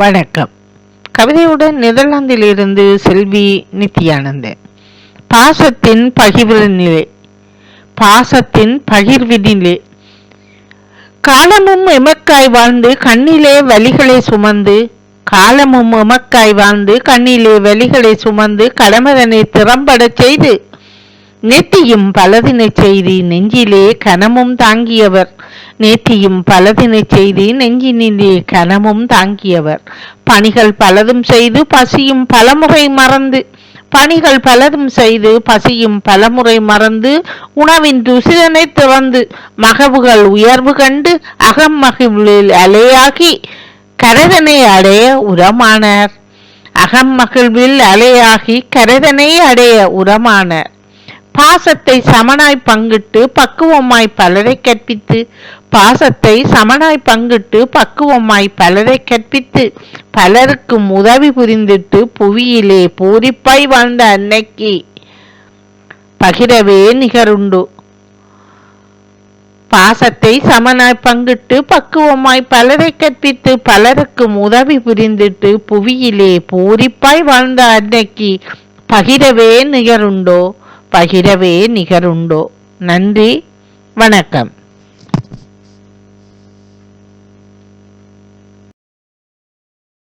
வணக்கம். கவிதையுடன் நெதர்லாந்திலிருந்து செல்வி நித்யானந்தன். பாசத்தின் பகிர்வினிலே காலமும் எமக்காய் வாழ்ந்து கண்ணிலே வலிகளை சுமந்து கடமதனை திறம்பட செய்து நேத்தியும் பலதினை செய்தி நெஞ்சிலே கனமும் தாங்கியவர் பணிகள் பலதும் செய்து பசியும் பலமுறை மறந்து உணவின் ருசிதனை திறந்து மகவுகள் உயர்வு கண்டு அகம் மகிழ்வில் அலையாகி கரதனை அடைய உரமானார். பாசத்தை சமனாய் பங்கிட்டு பக்குவமாய் பலரை கற்பித்து பலருக்கும் உதவி புரிந்திட்டு புவியிலே பூரிப்பாய் வாழ்ந்த அன்னைக்கு பகிரவே நிகருண்டோ. பாசத்தை சமனாய் பங்கிட்டு பக்குவமாய் பலரை கற்பித்து பலருக்கும் உதவி புரிந்திட்டு புவியிலே பூரிப்பாய் வாழ்ந்த அன்னைக்கு பகிரவே நிகருண்டோ. நன்றி, வணக்கம்.